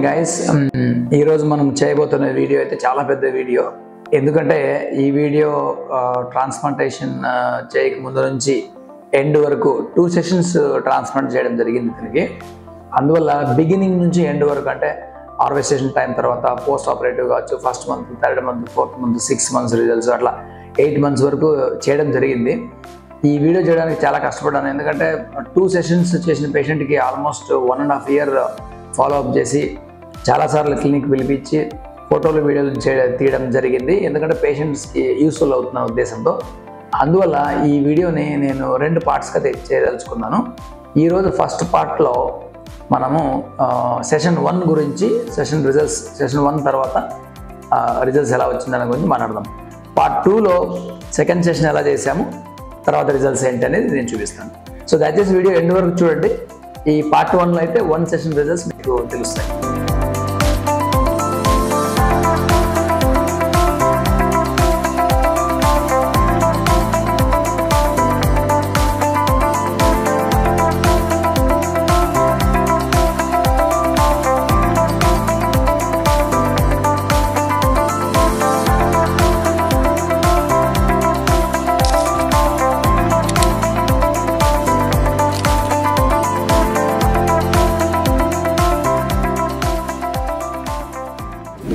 Morning guys. ఈరోజు మనం చేయబోతున్న వీడియో అయితే చాలా పెద్ద వీడియో. ఎందుకంటే ఈ వీడియో ట్రాన్స్ప్లాంటేషన్ చేయక ముందు నుంచి ఎండ్ వరకు 2 సెషన్స్ ట్రాన్స్ప్లాంట్ చేయడం జరిగింది దీనికి. అందువల్ల బిగినింగ్ నుంచి ఎండ్ వరకు అంటే హార్వెస్టేషన్ టైం తర్వాత పోస్ట్ ఆపరేటివ్ కావచ్చు, first month, third month, fourth month, 6 months results, అట్లా 8 months వరకు చేయడం జరిగింది. ఈ వీడియో చేయడానికి చాలా కష్టపడ్డాను. ఎందుకంటే 2 సెషన్స్ చేసిన పేషెంట్కి ఆల్మోస్ట్ 1.5 year ఫాలోఅప్ చేసి చాలాసార్లు క్లినిక్ పిలిపించి ఫోటోలు వీడియోలు తీయడం జరిగింది. ఎందుకంటే పేషెంట్స్కి యూస్ఫుల్ అవుతున్న ఉద్దేశంతో. అందువల్ల ఈ వీడియోని నేను 2 పార్ట్స్గా చేయదలుచుకున్నాను. ఈరోజు ఫస్ట్ పార్ట్లో మనము సెషన్ 1 గురించి, సెషన్ 1 తర్వాత రిజల్ట్స్ ఎలా వచ్చిందనే గురించి మాట్లాడదాం. పార్ట్ 2లో సెకండ్ సెషన్ ఎలా చేసాము, తర్వాత రిజల్ట్స్ ఏంటి అనేది నేను చూపిస్తాను. సో దయచేసి వీడియో ఎండ్ వరకు చూడండి. ఈ పార్ట్ 1లో అయితే 1 సెషన్ రిజల్ట్స్ మీకు తెలుస్తాయి.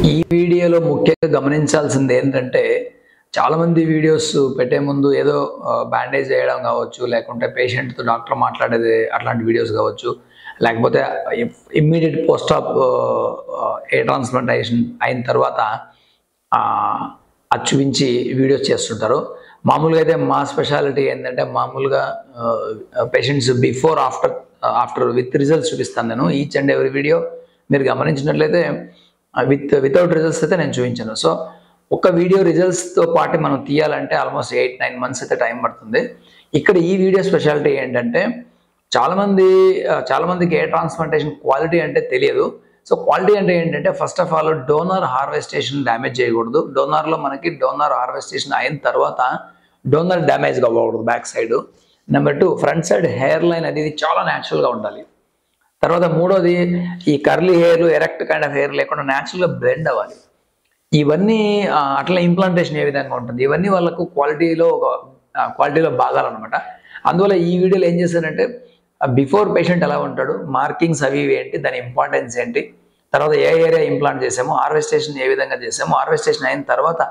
ఈ వీడియోలో ముఖ్యంగా గమనించాల్సింది ఏంటంటే, చాలామంది వీడియోస్ పెట్టే ముందు ఏదో బ్యాండేజ్ చేయడం కావచ్చు, లేకుంటే పేషెంట్తో డాక్టర్ మాట్లాడేది అట్లాంటి వీడియోస్ కావచ్చు, లేకపోతే ఇమ్మీడియట్ పోస్ట్ ఆప్ ఏ ట్రాన్స్ప్లాంటేషన్ అయిన తర్వాత అది చూపించి వీడియోస్ చేస్తుంటారు. మామూలుగా అయితే మా స్పెషాలిటీ ఏంటంటే, మామూలుగా patients before after with results చూపిస్తాను నేను. ఈచ్ అండ్ ఎవ్రీ వీడియో మీరు గమనించినట్లయితే వితౌట్ రిజల్ట్స్ అయితే నేను చూపించాను. సో ఒక వీడియో రిజల్ట్స్తో పాటు మనం తీయాలంటే ఆల్మోస్ట్ 8-9 months అయితే టైం పడుతుంది. ఇక్కడ ఈ వీడియో స్పెషాలిటీ ఏంటంటే, చాలామందికి ఏ ట్రాన్స్ప్లాంటేషన్ క్వాలిటీ అంటే తెలియదు. సో క్వాలిటీ అంటే ఏంటంటే, first of all donor harvestation damage చేయకూడదు. మనకి డోనర్ హార్వెస్టేషన్ అయిన తర్వాత డోనర్ డ్యామేజ్ అవ్వకూడదు back side. Number 2, front side hair line అనేది చాలా న్యాచురల్గా ఉండాలి. తర్వాత మూడోది, ఈ curly hair, erect kind of hair లేకుండా న్యాచురల్గా బ్లెండ్ అవ్వాలి. ఇవన్నీ అట్లా ఇంప్లాంటేషన్ ఏ విధంగా ఉంటుంది, ఇవన్నీ వాళ్ళకు క్వాలిటీలో భాగాలన్నమాట. అందువల్ల ఈ వీడియోలో ఏం చేశారంటే, బిఫోర్ పేషెంట్ ఎలా ఉంటాడు, మార్కింగ్స్ అవి ఏంటి, దాని ఇంపార్టెన్స్ ఏంటి, తర్వాత ఏ ఏరియా ఇంప్లాంట్ చేసాము, హార్వెస్టేషన్ ఏ విధంగా చేసాము, హార్వెస్టేషన్ అయిన తర్వాత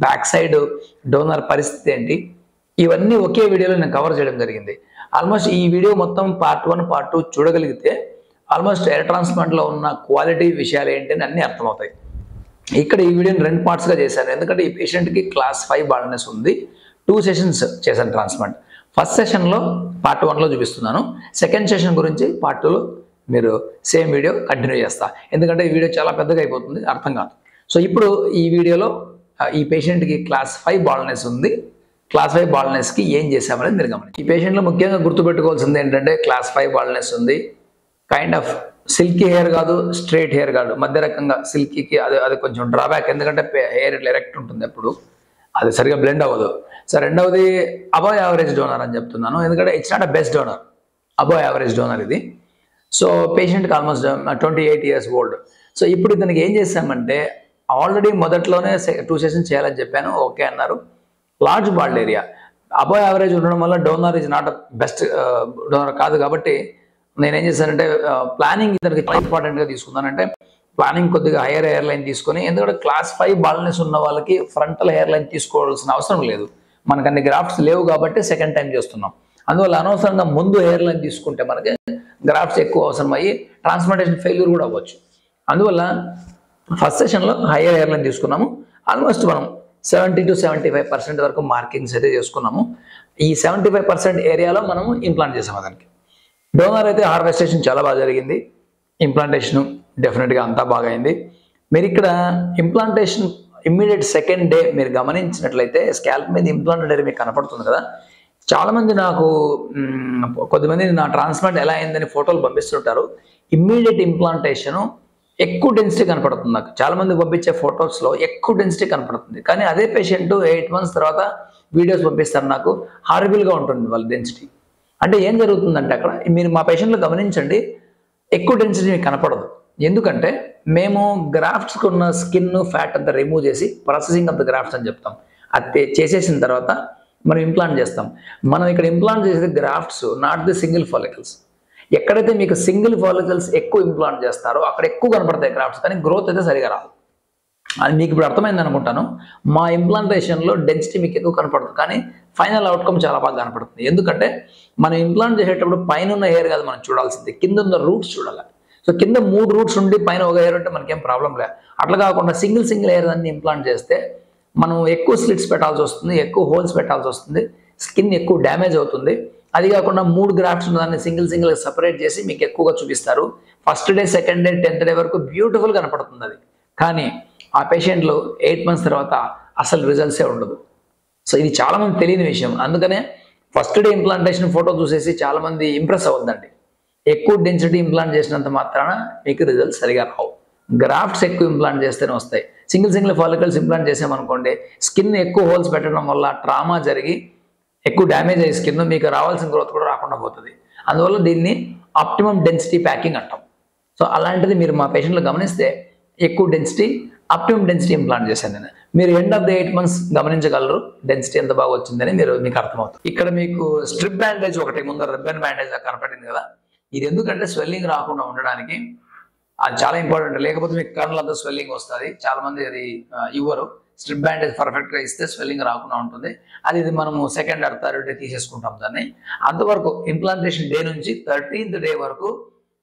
బ్యాక్ సైడ్ డోనర్ పరిస్థితి ఏంటి, ఇవన్నీ ఒకే వీడియోలో నేను కవర్ చేయడం జరిగింది. ఆల్మోస్ట్ ఈ వీడియో మొత్తం పార్ట్ 1, పార్ట్ 2 చూడగలిగితే ఆల్మోస్ట్ ఎయిర్ ట్రాన్స్ప్లాంట్లో ఉన్న క్వాలిటీ విషయాలు ఏంటి అని అన్నీ అర్థమవుతాయి. ఇక్కడ ఈ వీడియోని 2 పార్ట్స్గా చేశాను. ఎందుకంటే ఈ పేషెంట్కి క్లాస్ 5 బాల్నెస్ ఉంది. 2 సెషన్స్ చేశాను ట్రాన్స్ప్లాంట్. ఫస్ట్ సెషన్లో పార్ట్ 1లో చూపిస్తున్నాను. సెకండ్ సెషన్ గురించి పార్ట్ 2లో మీరు సేమ్ వీడియో కంటిన్యూ చేస్తా. ఎందుకంటే ఈ వీడియో చాలా పెద్దగా అయిపోతుంది, అర్థం కాదు. సో ఇప్పుడు ఈ వీడియోలో ఈ పేషెంట్కి క్లాస్ 5 బాల్నెస్ ఉంది. క్లాస్ 5 బాల్నెస్కి ఏం చేసామనేది మీరు గమనించి, ఈ పేషెంట్లో ముఖ్యంగా గుర్తుపెట్టుకోవాల్సింది ఏంటంటే, క్లాస్ 5 బాల్నెస్ ఉంది. కైండ్ ఆఫ్ సిల్కీ హెయిర్ కాదు, స్ట్రైట్ హెయిర్ కాదు, మధ్య రకంగా సిల్కీకి అది కొంచెం డ్రాబ్యాక్. ఎందుకంటే హెయిర్ ఇట్లా ఎరెక్ట్ ఉంటుంది, ఎప్పుడు అది సరిగా బ్లెండ్ అవ్వదు. సో రెండవది, అబవ్ యావరేజ్ డోనర్ అని చెప్తున్నాను. ఎందుకంటే it's not a best donor, above average donor ఇది. సో పేషెంట్కి ఆల్మోస్ట్ 28 years old. సో ఇప్పుడు ఇతనికి ఏం చేశామంటే, ఆల్రెడీ మొదట్లోనే 2 సెషన్స్ చేయాలని చెప్పాను, ఓకే అన్నారు. Large bald area, above average ఉండడం వల్ల donor is not best donor కాదు. కాబట్టి నేనేం చేశానంటే, ప్లానింగ్ ఇతనికి చాలా ఇంపార్టెంట్గా తీసుకున్నానంటే, ప్లానింగ్ కొద్దిగా హైయర్ హెయిర్ లైన్ తీసుకొని, ఎందుకంటే క్లాస్ 5 బాల్నెస్ ఉన్న వాళ్ళకి ఫ్రంటల్ హెయిర్ లైన్ తీసుకోవాల్సిన అవసరం లేదు. మనకు అన్ని గ్రాఫ్ట్స్ లేవు కాబట్టి సెకండ్ టైం చేస్తున్నాం. అందువల్ల అనవసరంగా ముందు హెయిర్ లైన్ తీసుకుంటే మనకి గ్రాఫ్ట్స్ ఎక్కువ అవసరం అయ్యి ట్రాన్స్ప్లాంటేషన్ ఫెయిల్యూర్ కూడా అవ్వచ్చు. అందువల్ల ఫస్ట్ సెషన్లో హైయర్ హెయిర్ లైన్ తీసుకున్నాము. ఆల్మోస్ట్ మనం 70 to 75% వరకు మార్కింగ్స్ అయితే చేసుకున్నాము. ఈ 75% ఏరియాలో మనము ఇంప్లాంట్ చేసాము. దానికి డోనర్ అయితే హార్వెస్టేషన్ చాలా బాగా జరిగింది. ఇంప్లాంటేషన్ డెఫినెట్గా అంతా బాగా అయింది. మీరు ఇక్కడ ఇంప్లాంటేషన్ ఇమ్మీడియట్ సెకండ్ డే మీరు గమనించినట్లయితే స్కాల్ప్ మీద ఇంప్లాంటెడ్ ఏరియా మీకు కనపడుతుంది కదా. చాలామంది కొద్దిమంది నా ట్రాన్స్ప్లాంట్ ఎలా అయిందని ఫోటోలు పంపిస్తుంటారు. ఇమ్మీడియట్ ఇంప్లాంటేషను ఎక్కువ డెన్సిటీ కనపడుతుంది. నాకు చాలామంది పంపించే ఫొటోస్లో ఎక్కువ డెన్సిటీ కనపడుతుంది. కానీ అదే పేషెంట్ 8 months తర్వాత వీడియోస్ పంపిస్తారు నాకు, హారబుల్గా ఉంటుంది వాళ్ళ డెన్సిటీ. అంటే ఏం జరుగుతుందంటే, అక్కడ మీరు మా పేషెంట్లు గమనించండి, ఎక్కువ డెన్సిటీ మీకు కనపడదు. ఎందుకంటే మేము గ్రాఫ్ట్స్కి ఉన్న స్కిన్ ఫ్యాట్ అంతా రిమూవ్ చేసి ప్రాసెసింగ్ ఆఫ్ ద గ్రాఫ్ట్స్ అని చెప్తాం. అది చేసేసిన తర్వాత మనం ఇంప్లాంట్ చేస్తాం. మనం ఇక్కడ ఇంప్లాంట్ చేసేది grafts, not the single follicles. ఎక్కడైతే మీకు సింగిల్ ఫాలికల్స్ ఎక్కువ ఇంప్లాంట్ చేస్తారో అక్కడ ఎక్కువ కనపడతాయి గ్రాఫ్ట్స్, కానీ గ్రోత్ అయితే సరిగా రాదు. అది మీకు ఇప్పుడు అర్థమైంది అనుకుంటాను. మా ఇంప్లాంటేషన్లో డెన్సిటీ మీకు ఎక్కువ కనపడుతుంది, కానీ ఫైనల్ అవుట్కమ్ చాలా బాగా కనపడుతుంది. ఎందుకంటే మనం ఇంప్లాంట్ చేసేటప్పుడు పైన ఉన్న హెయిర్ కాదు మనం చూడాల్సింది, కింద ఉన్న రూట్స్ చూడాలి. సో కింద 3 రూట్స్ ఉండి పైన ఒక హెయిర్ ఉంటే మనకేం ప్రాబ్లం లేదు. అట్లా కాకుండా సింగిల్ హెయిర్ అన్ని ఇంప్లాంట్ చేస్తే మనం ఎక్కువ స్లిట్స్ పెట్టాల్సి వస్తుంది, ఎక్కువ హోల్స్ పెట్టాల్సి వస్తుంది, స్కిన్ ఎక్కువ డ్యామేజ్ అవుతుంది. అది కాకుండా 3 గ్రాఫ్ట్స్ ఉన్నదాన్ని సింగిల్ సెపరేట్ చేసి మీకు ఎక్కువగా చూపిస్తారు. First day, second day, 10th day వరకు బ్యూటిఫుల్ కనపడుతుంది అది. కానీ ఆ పేషెంట్లు 8 months తర్వాత అసలు రిజల్ట్సే ఉండదు. సో ఇది చాలామంది తెలియని విషయం. అందుకనే ఫస్ట్ డే ఇంప్లాంటేషన్ ఫోటో చూసేసి చాలామంది ఇంప్రెస్ అవ్వద్దండి. ఎక్కువ డెన్సిటీ ఇంప్లాంట్ చేసినంత మాత్రాన మీకు రిజల్ట్స్ సరిగా రావు. గ్రాఫ్ట్స్ ఎక్కువ ఇంప్లాంట్ చేస్తేనే వస్తాయి. సింగిల్ ఫాలికల్స్ ఇంప్లాంట్ చేసామనుకోండి, స్కిన్ ఎక్కువ హోల్స్ పెట్టడం వల్ల ట్రామా జరిగి ఎక్కువ డ్యామేజ్ అయ్యే స్కిన్ మీకు రావాల్సిన గ్రోత్ కూడా రాకుండా పోతుంది. అందువల్ల దీన్ని ఆప్టిమమ్ డెన్సిటీ ప్యాకింగ్ అంటాం. సో అలాంటిది మీరు మా పేషెంట్లు గమనిస్తే ఎక్కువ డెన్సిటీ, ఆప్టిమమ్ డెన్సిటీ ఇంప్లాంట్ చేశాను నేను. మీరు ఎండ్ ఆఫ్ ద 8 months గమనించగలరు డెన్సిటీ ఎంత బాగా వచ్చిందని మీకు అర్థమవుతుంది. ఇక్కడ మీకు స్ట్రిప్ బ్యాండేజ్ ఒకటి ముందర రిబ్బన్ బ్యాండేజ్ కనపడింది కదా, ఇది ఎందుకంటే స్వెల్లింగ్ రాకుండా ఉండడానికి. అది చాలా ఇంపార్టెంట్. లేకపోతే మీకు కళ్ళంతా స్వెల్లింగ్ వస్తుంది. చాలా మంది అది ఇవ్వరు. స్ట్రిప్ బ్యాండేజ్ పర్ఫెక్ట్గా ఇస్తే స్వెల్లింగ్ రాకుండా ఉంటుంది. ఇది మనము సెకండ్ ఆర్ థర్డ్ డే తీసేసుకుంటాం దాన్ని. అంతవరకు ఇంప్లాంటేషన్ డే నుంచి 13th డే వరకు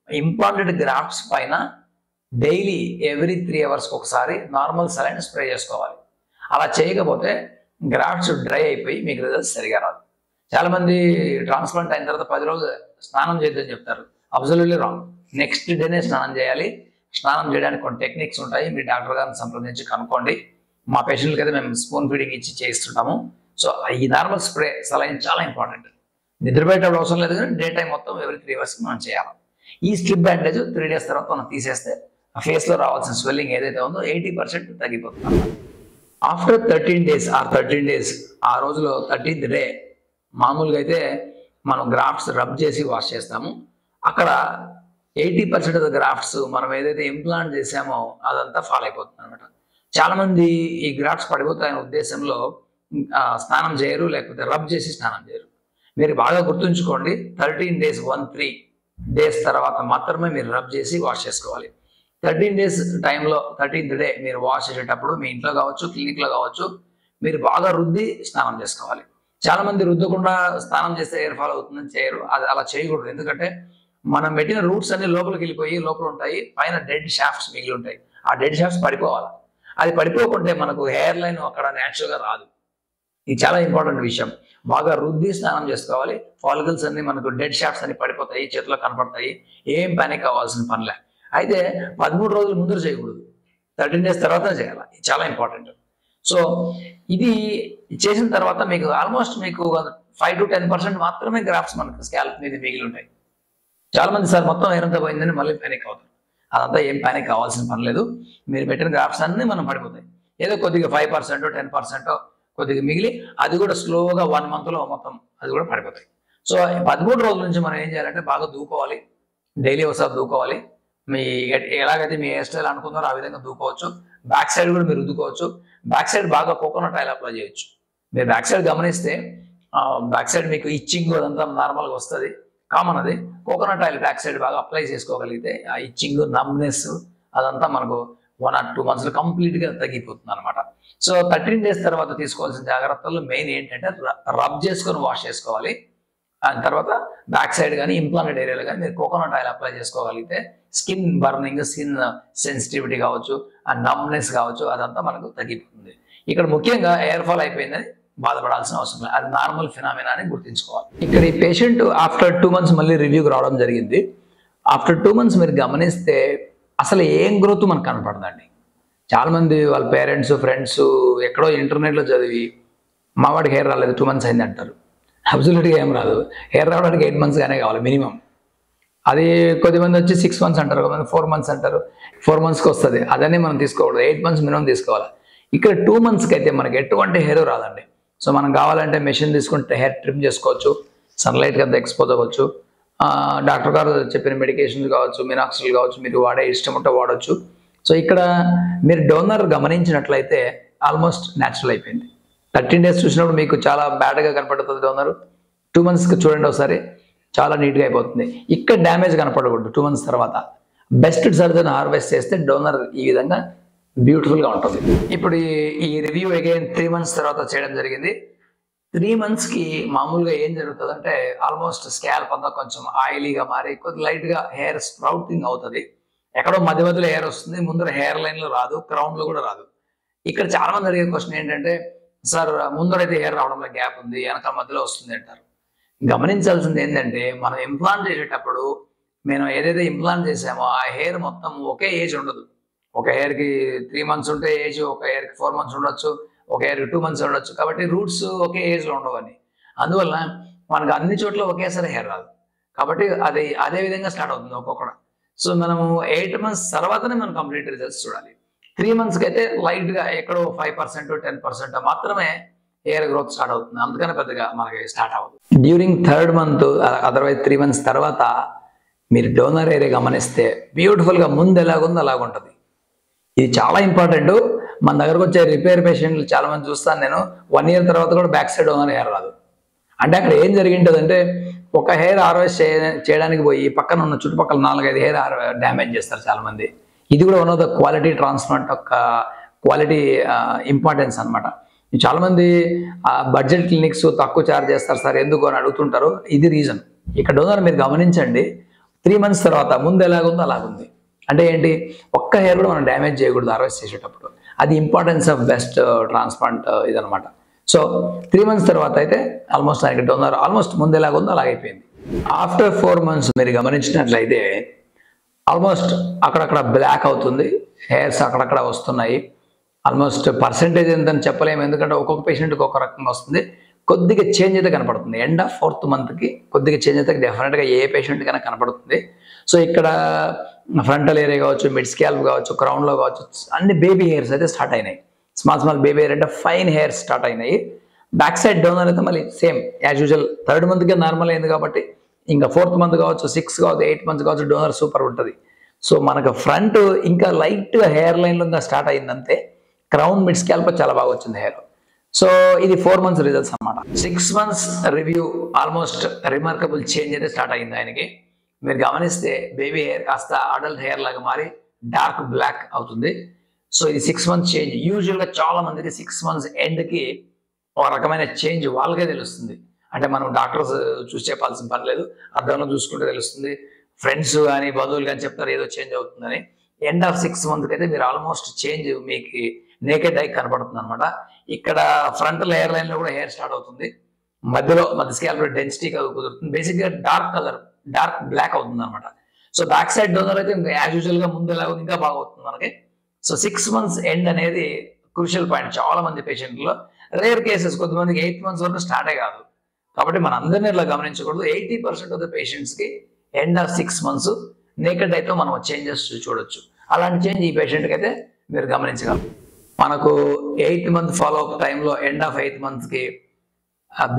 ఇంప్లాంటెడ్ గ్రాఫ్ట్స్ పైన డైలీ ఎవ్రీ 3 hours ఒకసారి నార్మల్ సెలైన్ స్ప్రే చేసుకోవాలి. అలా చేయకపోతే గ్రాఫ్ట్స్ డ్రై అయిపోయి మీకు రిజల్ట్స్ సరిగా రాదు. చాలామంది ట్రాన్స్ప్లాంట్ అయిన తర్వాత 10 రోజులు స్నానం చేయొద్దని చెప్తారు. Absolutely wrong. నెక్స్ట్ డేనే స్నానం చేయాలి. స్నానం చేయడానికి కొన్ని టెక్నిక్స్ ఉంటాయి. మీ డాక్టర్ గారిని సంప్రదించి కనుక్కోండి. మా పేషెంట్లకి అయితే మేము స్పూన్ ఫీడింగ్ ఇచ్చి చేయిస్తుంటాము. సో ఈ నార్మల్ స్ప్రే సలైన్ చాలా ఇంపార్టెంట్. నిద్రపోయేటప్పుడు అవసరం లేదు, కానీ డే టైం మొత్తం ఎవ్రీ 3 hours మనం చేయాలి. ఈ స్ట్రిప్ బ్యాండేజ్ 3 days తర్వాత మనం తీసేస్తే ఆ ఫేస్లో రావాల్సిన స్వెల్లింగ్ ఏదైతే ఉందో 80% తగ్గిపోతుంది. ఆఫ్టర్ 13 days ఆర్ 13 days, ఆ రోజులో 13th డే మామూలుగా అయితే మనం గ్రాఫ్ట్స్ రబ్ చేసి వాష్ చేస్తాము. అక్కడ 80% ఆఫ్ ద గ్రాఫ్ట్స్ మనం ఏదైతే ఇంప్లాంట్ చేసామో అదంతా ఫాల్ అయిపోతుంది అనమాట. చాలామంది ఈ గ్రాఫ్ట్స్ పడిపోతాయనే ఉద్దేశంలో స్నానం చేయరు, లేకపోతే రబ్ చేసి స్నానం చేయరు. మీరు బాగా గుర్తుంచుకోండి, 13 days 13 days తర్వాత మాత్రమే మీరు రబ్ చేసి వాష్ చేసుకోవాలి. 13 days టైంలో 13th డే మీరు వాష్ చేసేటప్పుడు మీ ఇంట్లో కావచ్చు, క్లినిక్లో కావచ్చు, మీరు బాగా రుద్ది స్నానం చేసుకోవాలి. చాలామంది రుద్దకుండా స్నానం చేస్తే హెయిర్ ఫాల్ అవుతుందని చేయరు. అది అలా చేయకూడదు. ఎందుకంటే మనం పెట్టిన రూట్స్ అన్ని లోపలికి వెళ్ళిపోయి లోపల ఉంటాయి, పైన డెడ్ షాఫ్ట్స్ మిగిలి ఉంటాయి. ఆ డెడ్ షాఫ్ట్స్ పడిపోవాలి. అది పడిపోకుంటే మనకు హెయిర్ లైన్ అక్కడ న్యాచురల్గా రాదు. ఇది చాలా ఇంపార్టెంట్ విషయం. బాగా రుద్ది స్నానం చేసుకోవాలి. ఫాలికల్స్ అన్ని మనకు డెడ్ షాఫ్ట్స్ అన్ని పడిపోతాయి, చేతిలో కనపడతాయి. ఏం పానిక్ అవ్వాల్సిన పనిలే. అయితే 13 రోజుల ముందు చేయకూడదు, 13 days తర్వాత చేయాలి. ఇది చాలా ఇంపార్టెంట్. సో ఇది చేసిన తర్వాత మీకు ఆల్మోస్ట్ మీకు 5 to 10% మాత్రమే గ్రాఫ్ట్స్ మనకు స్కాల్ప్ మీద మిగిలి ఉంటాయి. చాలా మంది సార్ మొత్తం హెయిర్ అంతా పోయిందని మళ్ళీ పానిక్ అవుతారు. అదంతా ఏం పానిక్ కావాల్సిన పని లేదు. మీరు పెట్టిన గ్రాఫ్ట్స్ అన్నీ మనం పడిపోతాయి. ఏదో కొద్దిగా 5% 10% కొద్దిగా మిగిలి, అది కూడా స్లోగా 1 monthలో మొత్తం అది కూడా పడిపోతాయి. సో 13 రోజుల నుంచి మనం ఏం చేయాలంటే బాగా దూకోవాలి. డైలీ ఒకసారి దూకోవాలి. మీ ఎలాగైతే మీ హెయిర్ స్టైల్ అనుకున్నారో ఆ విధంగా దూకోవచ్చు. బ్యాక్ సైడ్ కూడా మీరు రుద్దుకోవచ్చు. బ్యాక్ సైడ్ బాగా కోకోనట్ ఆయిల్ అప్లై చేయొచ్చు. మీరు బ్యాక్ సైడ్ గమనిస్తే బ్యాక్ సైడ్ మీకు ఇచ్చింగ్ అదంతా నార్మల్గా వస్తుంది, కామన్. అది కోకోనట్ ఆయిల్ బ్యాక్ సైడ్ బాగా అప్లై చేసుకోగలిగితే ఆ ఇచ్చింగ్, నమ్నెస్ అదంతా మనకు 1 or 2 months కంప్లీట్గా తగ్గిపోతుంది అనమాట. సో 13 days తర్వాత తీసుకోవాల్సిన జాగ్రత్తలు మెయిన్ ఏంటంటే రబ్ చేసుకొని వాష్ చేసుకోవాలి. దాని తర్వాత బ్యాక్ సైడ్ కానీ ఇంప్లాంటెడ్ ఏరియాలో కానీ మీరు కోకోనట్ ఆయిల్ అప్లై చేసుకోగలిగితే స్కిన్ బర్నింగ్, స్కిన్ సెన్సిటివిటీ కావచ్చు, ఆ నమ్నెస్ కావచ్చు, అదంతా మనకు తగ్గిపోతుంది. ఇక్కడ ముఖ్యంగా హెయిర్ ఫాల్ అయిపోయిందని బాధపడాల్సిన అవసరం లేదు. అది నార్మల్ ఫినామినా అని గుర్తుంచుకోవాలి. ఇక్కడ ఈ పేషెంట్ ఆఫ్టర్ 2 months మళ్ళీ రివ్యూకి రావడం జరిగింది. ఆఫ్టర్ 2 months మీరు గమనిస్తే అసలు ఏం గ్రోత్ మనకు కనపడదండి. చాలామంది వాళ్ళ పేరెంట్స్, ఫ్రెండ్స్ ఎక్కడో ఇంటర్నెట్లో చదివి మా వాడికి హెయిర్ రాలేదు 2 months అయింది అంటారు. అబ్సల్యూట్గా ఏం రాదు. హెయిర్ రావడానికి 8 months గానే కావాలి మినిమం. అది కొద్దిమంది వచ్చి 6 months అంటారు, కొంతమంది 4 months అంటారు. 4 monthsకి వస్తుంది. అదనే మనం తీసుకోకూడదు. 8 months మినిమం తీసుకోవాలి. ఇక్కడ 2 monthsకి అయితే మనకి ఎటువంటి హెయిర్ రాదండి. సో మనం కావాలంటే మెషిన్ తీసుకుంటే హెయిర్ ట్రిమ్ చేసుకోవచ్చు, సన్లైట్కి అంతా ఎక్స్పోజ్ అవ్వచ్చు, డాక్టర్ గారు చెప్పిన మెడికేషన్స్ కావచ్చు, మినాక్సిల్ కావచ్చు, మీరు వాడే ఇష్టం ఉంటే వాడొచ్చు. సో ఇక్కడ మీరు డోనర్ గమనించినట్లయితే ఆల్మోస్ట్ న్యాచురల్ అయిపోయింది. 13 డేస్ చూసినప్పుడు మీకు చాలా బ్యాడ్గా కనపడుతుంది డోనర్. 2 మంత్స్కి చూడండి ఒకసారి, చాలా నీట్గా అయిపోతుంది. ఇక్కడ డ్యామేజ్ కనపడకూడదు. 2 మంత్స్ తర్వాత బెస్ట్ సర్జన్ హార్వెస్ట్ చేస్తే డోనర్ ఈ విధంగా బ్యూటిఫుల్గా ఉంటుంది. ఇప్పుడు ఈ రివ్యూ అగైన్ 3 మంత్స్ తర్వాత చేయడం జరిగింది. 3 మంత్స్కి మామూలుగా ఏం జరుగుతుంది అంటే ఆల్మోస్ట్ స్కాల్ప్ అంతా కొంచెం ఆయిలీగా మారి కొద్ది లైట్గా హెయిర్ స్ప్రౌటింగ్ అవుతుంది. ఎక్కడో మధ్య మధ్యలో హెయిర్ వస్తుంది, ముందర హెయిర్ లైన్లో రాదు, క్రౌన్లో కూడా రాదు. ఇక్కడ చాలా మంది అడిగే క్వశ్చన్ ఏంటంటే, సార్ ముందరైతే హెయిర్ రావడంలో గ్యాప్ ఉంది, వెనక మధ్యలో వస్తుంది అంటారు. గమనించాల్సింది ఏంటంటే, మనం ఇంప్లాంట్ చేసేటప్పుడు మేము ఏదైతే ఇంప్లాంట్ చేసామో ఆ హెయిర్ మొత్తం ఒకే ఏజ్ ఉండదు. ఒక హెయిర్కి 3 మంత్స్ ఉంటే ఏజ్, ఒక హెయిర్కి 4 మంత్స్ ఉండొచ్చు, ఒక హెయిర్కి 2 మంత్స్ ఉండొచ్చు. కాబట్టి రూట్స్ ఒకే ఏజ్లో ఉండవని, అందువల్ల మనకు అన్ని చోట్ల ఒకేసారి హెయిర్ రాదు. కాబట్టి అది అదే విధంగా స్టార్ట్ అవుతుంది ఒక్కొక్కడ. సో మనము 8 మంత్స్ తర్వాతనే మనం కంప్లీట్ రిజల్ట్స్ చూడాలి. 3 మంత్స్కి అయితే లైట్గా ఎక్కడో 5% 10% మాత్రమే హెయిర్ గ్రోత్ స్టార్ట్ అవుతుంది. అందుకని పెద్దగా మనకి స్టార్ట్ అవ్వదు. During 3rd month otherwise 3 months తర్వాత మీరు డోనర్ ఏరియా గమనిస్తే బ్యూటిఫుల్గా ముందు ఎలాగుందో అలాగుంటుంది. ఇది చాలా ఇంపార్టెంట్. మన దగ్గరకు వచ్చే రిపేర్ పేషెంట్లు చాలా మంది చూస్తాను నేను, 1 year తర్వాత కూడా బ్యాక్ సైడ్ డోనర్ హెయిర్ రాదు. అంటే అక్కడ ఏం జరిగింటుందంటే, ఒక హెయిర్ హార్వెస్ట్ చేయడానికి పోయి పక్కన ఉన్న చుట్టుపక్కల 4-5 హెయిర్ డ్యామేజ్ చేస్తారు చాలా మంది. ఇది కూడా one of the quality transplant యొక్క క్వాలిటీ ఇంపార్టెన్స్ అనమాట. చాలా మంది బడ్జెట్ క్లినిక్స్ తక్కువ ఛార్జ్ చేస్తారు సార్ ఎందుకు అని అడుగుతుంటారు. ఇది రీజన్. ఇక్కడ డోనర్ మీరు గమనించండి, 3 మంత్స్ తర్వాత ముందు ఎలాగుందో అలాగుంది. అంటే ఏంటి, ఒక్క హెయిర్ కూడా మనం డ్యామేజ్ చేయకూడదు హార్వెస్ట్ చేసేటప్పుడు. అది ఇంపార్టెన్స్ ఆఫ్ బెస్ట్ ట్రాన్స్ప్లాంట్ ఇదనమాట. సో 3 మంత్స్ తర్వాత అయితే ఆల్మోస్ట్ దానికి డోనర్ ఆల్మోస్ట్ ముందు ఎలాగుందో అలాగైపోయింది. ఆఫ్టర్ 4 మంత్స్ మీరు గమనించినట్లయితే ఆల్మోస్ట్ అక్కడక్కడ బ్లాక్ అవుతుంది, హెయిర్స్ అక్కడక్కడ వస్తున్నాయి. ఆల్మోస్ట్ పర్సెంటేజ్ ఎంతని చెప్పలేము, ఎందుకంటే ఒక్కొక్క పేషెంట్కి ఒక్కొక్క రకంగా వస్తుంది. కొద్దిగా చేంజ్ అయితే కనపడుతుంది. ఎండ్ ఆఫ్ 4th మంత్కి కొద్దిగా చేంజ్ అయితే డెఫినెట్గా ఏ పేషెంట్కైనా కనపడుతుంది. సో ఇక్కడ ఫ్రంటల్ ఏరియా కావచ్చు, మిడ్ స్కాల్ప్ కావచ్చు, క్రౌన్లో కావచ్చు, అన్ని బేబీ హెయిర్స్ అయితే స్టార్ట్ అయినాయి. స్మాల్ బేబీ హెయిర్ అంటే ఫైన్ హెయిర్స్ స్టార్ట్ అయినాయి. బ్యాక్ సైడ్ డోనర్ అయితే మళ్ళీ సేమ్ యాజ్ యూజువల్ 3rd మంత్కే నార్మల్ అయింది కాబట్టి ఇంకా 4th మంత్ కావచ్చు, 6 కావచ్చు, 8 మంత్స్ కావచ్చు, డోనర్ సూపర్ ఉంటుంది. సో మనకు ఫ్రంట్ ఇంకా లైట్గా హెయిర్ లైన్లో ఇంకా స్టార్ట్ అయిందంతే. క్రౌన్ మిడ్ స్కాల్ప్ చాలా బాగా వచ్చింది హెయిర్. సో ఇది 4 మంత్స్ రిజల్ట్స్ అనమాట. 6 months review almost remarkable change అయితే స్టార్ట్ అయింది ఆయనకి. మీరు గమనిస్తే బేబీ హెయిర్ కాస్త అడల్ట్ హెయిర్ లాగా మారి డార్క్ బ్లాక్ అవుతుంది. సో ఇది 6 మంత్స్ చేంజ్. యూజువల్గా చాలా మందికి 6 మంత్స్ ఎండ్కి ఒక రకమైన చేంజ్ వాళ్ళకే తెలుస్తుంది. అంటే మనం డాక్టర్స్ చూసి చెప్పాల్సిన పని లేదు, అర్థంలో చూసుకుంటే తెలుస్తుంది. ఫ్రెండ్స్ కానీ బంధువులు కానీ చెప్తారు ఏదో చేంజ్ అవుతుందని. ఎండ్ ఆఫ్ 6 మంత్కి అయితే మీరు ఆల్మోస్ట్ చేంజ్ మీకు నేకెడ్ ఐ కనపడుతుంది అనమాట. ఇక్కడ ఫ్రంటల్ హెయిర్ లైన్లో కూడా హెయిర్ స్టార్ట్ అవుతుంది, మధ్య స్కాల్ప్ డెన్సిటీ కుదురుతుంది. బేసిక్గా డార్క్ కలర్, డార్క్ బ్లాక్ అవుతుంది అనమాట. సో బ్యాక్ సైడ్ డోనర్ అయితే ఇంకా యాజ్ యూజువల్గా ముందు ఎలా ఉంది ఇంకా బాగా అవుతుంది మనకి. సో 6 మంత్స్ ఎండ్ అనేది క్రూషియల్ పాయింట్ చాలా మంది పేషెంట్లో. రేర్ కేసెస్ కొంతమందికి 8 మంత్స్ వరకు స్టార్టే కాదు. కాబట్టి మన అందరినీ ఇలా గమనించకూడదు. 80% ఆఫ్ ద పేషెంట్స్కి ఎండ్ ఆఫ్ 6 మంత్స్ నేకెడ్ అయితే మనం చేంజెస్ చూడొచ్చు. అలాంటి చేంజ్ ఈ పేషెంట్కి అయితే మీరు గమనించగలరు. మనకు 8th మంత్ ఫాలో అప్ టైంలో ఎండ్ ఆఫ్ 8th మంత్కి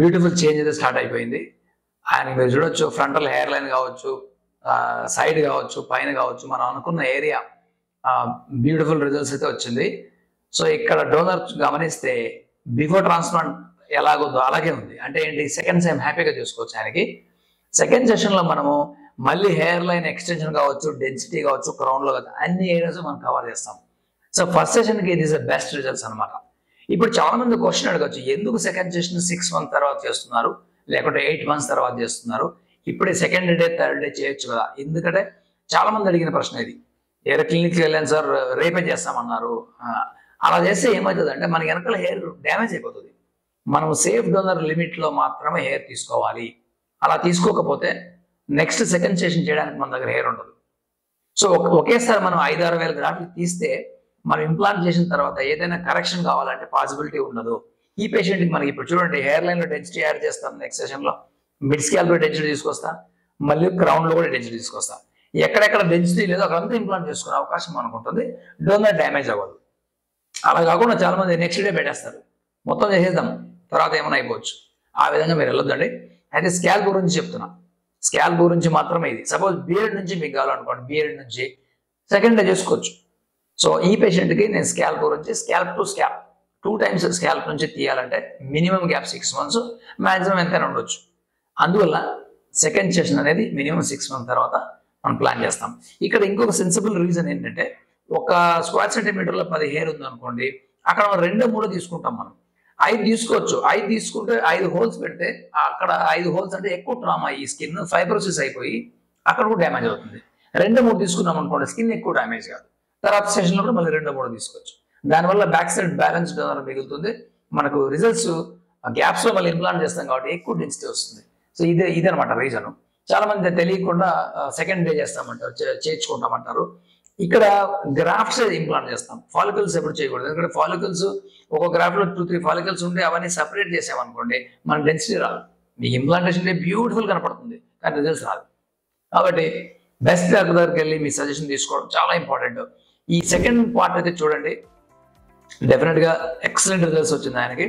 బ్యూటిఫుల్ చేంజ్ అయితే స్టార్ట్ అయిపోయింది. ఆయన మీరు చూడొచ్చు, ఫ్రంటల్ హెయిర్ లైన్ కావచ్చు, సైడ్ కావచ్చు, పైన కావచ్చు, మనం అనుకున్న ఏరియా బ్యూటిఫుల్ రిజల్ట్స్ అయితే వచ్చింది. సో ఇక్కడ డోనర్ గమనిస్తే బిఫోర్ ట్రాన్స్ప్లాంట్ ఎలాగుందో అలాగే ఉంది. అంటే ఏంటి, సెకండ్ టైం హ్యాపీగా చూసుకోవచ్చు ఆయనకి. సెకండ్ సెషన్లో మనము మళ్ళీ హెయిర్ లైన్ ఎక్స్టెన్షన్ కావచ్చు, డెన్సిటీ కావచ్చు, క్రౌన్లో కావచ్చు, అన్ని ఏరియాస్ మనం కవర్ చేస్తాం. సో ఫస్ట్ సెషన్కి ఇది ఇస్ బెస్ట్ రిజల్ట్స్ అనమాట. ఇప్పుడు చాలా మంది క్వశ్చన్ అడగచ్చు, ఎందుకు సెకండ్ సెషన్ 6 మంత్స్ తర్వాత చేస్తున్నారు, లేకుంటే 8 మంత్స్ తర్వాత చేస్తున్నారు, ఇప్పుడే సెకండ్ డే 3rd డే చేయొచ్చు కదా? ఎందుకంటే చాలా మంది అడిగిన ప్రశ్న ఇది. ఏదో క్లినిక్కి వెళ్ళాను సార్, రేపే చేస్తామన్నారు. అలా చేస్తే ఏమవుతుంది అంటే మనకి వెనకాల హెయిర్ డ్యామేజ్ అయిపోతుంది. మనం సేఫ్ డోనర్ లిమిట్లో మాత్రమే హెయిర్ తీసుకోవాలి. అలా తీసుకోకపోతే నెక్స్ట్ సెకండ్ సెషన్ చేయడానికి మన దగ్గర హెయిర్ ఉండదు. సో ఒకేసారి మనం 5-6 వేల గ్రాఫ్లు తీస్తే మనం ఇంప్లాంట్ చేసిన తర్వాత ఏదైనా కరెక్షన్ కావాలంటే పాసిబిలిటీ ఉండదు. ఈ పేషెంట్కి మనకి ఇప్పుడు చూడండి, హెయిర్ లైన్లో డెన్సిటీ యాడ్ చేస్తాం, నెక్స్ట్ సెషన్లో మిడ్ స్కాల్ప్లో డెన్సిటీ తీసుకొస్తా, మళ్ళీ క్రౌన్లో కూడా డెన్సిటీ తీసుకొస్తా. ఎక్కడెక్కడ డెన్సిటీ లేదో అక్కడంతా ఇంప్లాంట్ చేసుకునే అవకాశం మనకు ఉంటుంది. డోనర్ డ్యామేజ్ అవ్వదు. అలా కాకుండా చాలా మంది నెక్స్ట్ డే పెట్టేస్తారు, మొత్తం చేసేద్దాం తర్వాత ఏమైనా అయిపోవచ్చు. ఆ విధంగా మీరు వెళ్ళొద్దండి. అయితే స్కాల్ప్ గురించి చెప్తున్నా. స్కాల్ప్ గురించి మాత్రమే ఇది. సపోజ్ బియర్డ్ నుంచి మీకు కావాలనుకోండి, బియర్డ్ నుంచి సెకండ్ డే చేసుకోవచ్చు. సో ఈ పేషెంట్కి నేను స్కాల్ప్ గురించి scalp to scalp 2 times scalp నుంచి తీయాలంటే మినిమం గ్యాప్ 6 months, మాక్సిమం ఎంతైనా ఉండొచ్చు. అందువల్ల సెకండ్ సెషన్ అనేది మినిమం 6 months తర్వాత మనం ప్లాన్ చేస్తాం. ఇక్కడ ఇంకొక సెన్సిబుల్ రీజన్ ఏంటంటే, ఒక స్క్వేర్ సెంటీమీటర్లో 10 హెయిర్ ఉంది అనుకోండి, అక్కడ 2-3 తీసుకుంటాం మనం. 5 తీసుకోవచ్చు. 5 తీసుకుంటే 5 హోల్స్ పెడితే అక్కడ 5 హోల్స్ అంటే ఎక్కువ ట్రామా, ఈ స్కిన్ ఫైబ్రోసిస్ అయిపోయి అక్కడ కూడా డ్యామేజ్ అవుతుంది. 2-3 తీసుకున్నాం అనుకోండి, స్కిన్ ఎక్కువ డ్యామేజ్ కాదు. తర్వాత సెషన్లో కూడా మళ్ళీ 2-3 తీసుకోవచ్చు. దానివల్ల బ్యాక్ సైడ్ బ్యాలెన్స్ డోనర్ మిగులుతుంది. మనకు రిజల్ట్స్ గ్యాప్స్ లో మళ్ళీ ఇంప్లాంట్ చేస్తాం కాబట్టి ఎక్కువ డెన్సిటీ వస్తుంది. సో ఇదనమాట రీజన్. చాలా మంది తెలియకుండా సెకండ్ డే చేస్తామంటారు, చేర్చుకుంటామంటారు. ఇక్కడ గ్రాఫ్ట్స్ ఇంప్లాంట్ చేస్తాం, ఫాలికల్స్ ఎప్పుడు చేయకూడదు. ఎందుకంటే ఫాలికల్స్ ఒక గ్రాఫ్ లో 2-3 ఫాలికల్స్ ఉంటే అవన్నీ సపరేట్ చేసామనుకోండి, మన డెన్సిటీ రాదు. మీకు ఇంప్లాంటేషన్ బ్యూటిఫుల్ కనపడుతుంది, కానీ రిజల్ట్స్ రాదు. కాబట్టి బెస్ట్ డాక్టర్ దగ్గరికి వెళ్ళి మీ సజెషన్ తీసుకోవడం చాలా ఇంపార్టెంట్. ఈ సెకండ్ పార్ట్ అయితే చూడండి, డెఫినెట్ గా ఎక్సలెంట్ రిజల్ట్స్ వచ్చింది ఆయనకి.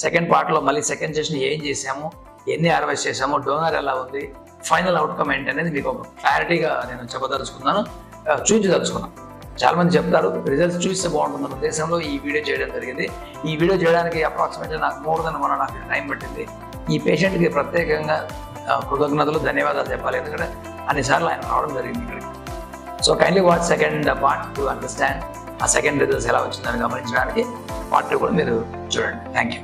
సెకండ్ పార్ట్ లో మళ్ళీ సెకండ్ సెషన్ ఏం చేసాము, ఎన్ని హార్వెస్ట్ చేసాము, డోనర్ ఎలా ఉంది, ఫైనల్ అవుట్కమ్ ఏంటి అనేది మీకు ఒక క్లారిటీగా నేను చెప్పదలుచుకున్నాను, చూపించదలుచుకున్నాను. చాలా మంది చెప్తారు రిజల్ట్స్ చూస్తే బాగుంటుందన్న ఉద్దేశంలో ఈ వీడియో చేయడం జరిగింది. ఈ వీడియో చేయడానికి అప్రాక్సిమేట్లీ నాకు 1.5 టైం పట్టింది. ఈ పేషెంట్కి ప్రత్యేకంగా కృతజ్ఞతలు, ధన్యవాదాలు చెప్పాలి. ఎందుకంటే అన్నిసార్లు ఆయన రావడం జరిగింది ఇక్కడికి. So kindly watch second part to understand ఆ సెకండ్ రిజల్ట్స్ ఎలా వచ్చిందని గమనించడానికి పార్ట్ 2 కూడా మీరు చూడండి. Thank you.